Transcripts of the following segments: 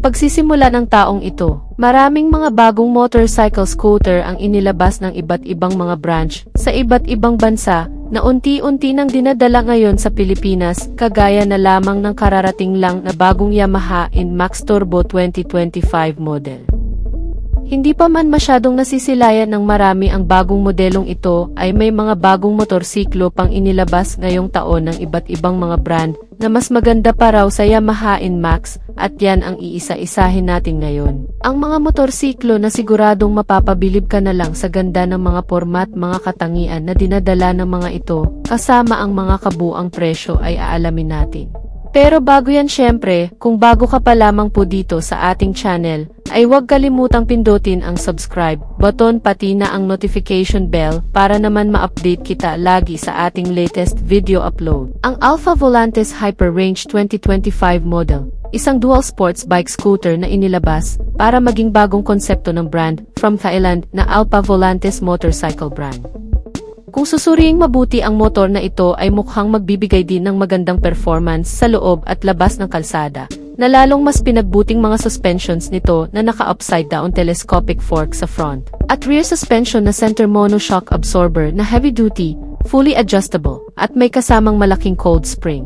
pagsisimula ng taong ito, maraming mga bagong motorcycle scooter ang inilabas ng iba't ibang mga branch sa iba't ibang bansa na unti-unti nang dinadala ngayon sa Pilipinas, kagaya na lamang ng kararating lang na bagong Yamaha NMAX Turbo 2025 model. Hindi pa man masyadong nasisilayan ng marami ang bagong modelong ito, ay may mga bagong motorsiklo pang inilabas ngayong taon ng iba't ibang mga brand na mas maganda pa raw sa Yamaha NMAX, at yan ang iisa-isahin natin ngayon. Ang mga motorsiklo na siguradong mapapabilib ka na lang sa ganda ng mga format, mga katangian na dinadala ng mga ito, kasama ang mga kabuang presyo ay aalamin natin. Pero bago yan, syempre, kung bago ka pa lamang po dito sa ating channel, ay huwag kalimutang pindutin ang subscribe button pati na ang notification bell para naman ma-update kita lagi sa ating latest video upload. Ang Alpha Volantes Hyper Range 2025 model, isang dual sports bike scooter na inilabas para maging bagong konsepto ng brand from Thailand na Alpha Volantes motorcycle brand. Kung susuriing mabuti, ang motor na ito ay mukhang magbibigay din ng magandang performance sa loob at labas ng kalsada, na lalong mas pinagbuting mga suspensions nito na naka-upside down telescopic fork sa front, at rear suspension na center monoshock absorber na heavy-duty, fully adjustable, at may kasamang malaking cold spring,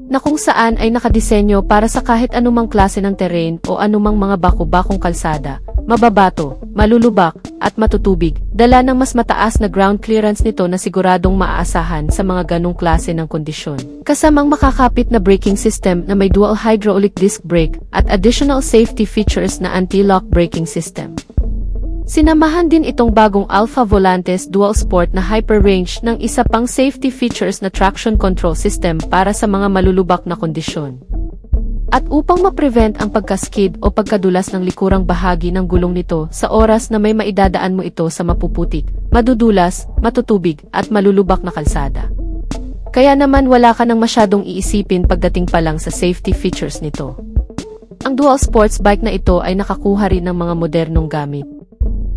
na kung saan ay nakadisenyo para sa kahit anumang klase ng terrain o anumang mga baku-bakong kalsada, mababato, malulubak, at matutubig. Dala ng mas mataas na ground clearance nito na siguradong maaasahan sa mga ganong klase ng kondisyon. Kasamang makakapit na braking system na may dual hydraulic disc brake at additional safety features na anti-lock braking system. Sinamahan din itong bagong Alpha Volantes Dual Sport na Hyper Range ng isa pang safety features na traction control system para sa mga malulubak na kondisyon. At upang ma-prevent ang pagkaskid o pagkadulas ng likurang bahagi ng gulong nito sa oras na may maidadaan mo ito sa mapuputik, madudulas, matutubig, at malulubak na kalsada. Kaya naman wala ka nang masyadong iisipin pagdating pa lang sa safety features nito. Ang dual sports bike na ito ay nakakuha rin ng mga modernong gamit.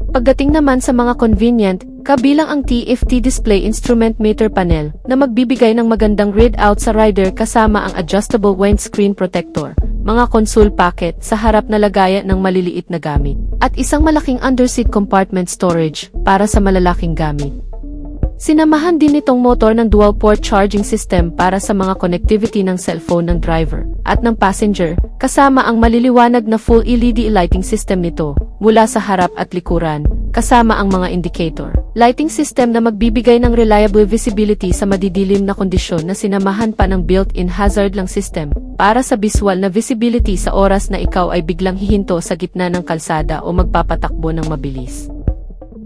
Pagdating naman sa mga convenient, kabilang ang TFT display instrument meter panel na magbibigay ng magandang readout sa rider kasama ang adjustable windscreen protector, mga console pocket sa harap na lagayan ng maliliit na gamit, at isang malaking underseat compartment storage para sa malalaking gamit. Sinamahan din itong motor ng dual-port charging system para sa mga connectivity ng cellphone ng driver at ng passenger, kasama ang maliliwanag na full LED lighting system nito mula sa harap at likuran, kasama ang mga indicator lighting system na magbibigay ng reliable visibility sa madidilim na kondisyon, na sinamahan pa ng built-in hazard lang system para sa visual na visibility sa oras na ikaw ay biglang hihinto sa gitna ng kalsada o magpapatakbo ng mabilis.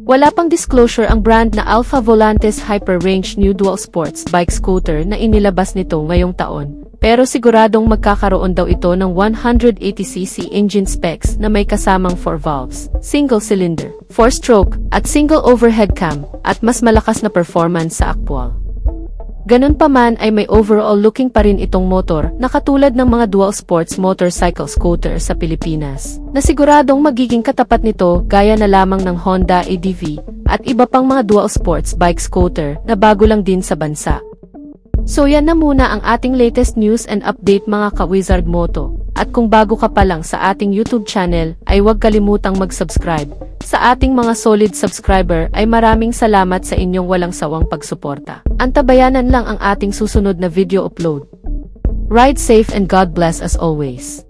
Wala pang disclosure ang brand na Alpha Volantes Hyper Range New Dual Sports Bike Scooter na inilabas nito ngayong taon, pero siguradong magkakaroon daw ito ng 180cc engine specs na may kasamang 4 valves, single cylinder, 4-stroke, at single overhead cam, at mas malakas na performance sa aktwal. Ganun pa man ay may overall looking pa rin itong motor na katulad ng mga dual sports motorcycle scooter sa Pilipinas, na siguradong magiging katapat nito gaya na lamang ng Honda ADV at iba pang mga dual sports bike scooter na bago lang din sa bansa. So yan na muna ang ating latest news and update mga ka-Wizard Moto, at kung bago ka pa lang sa ating YouTube channel ay huwag kalimutang mag-subscribe. Sa ating mga solid subscriber ay maraming salamat sa inyong walang sawang pagsuporta. Antabayanan lang ang ating susunod na video upload. Ride safe and God bless as always.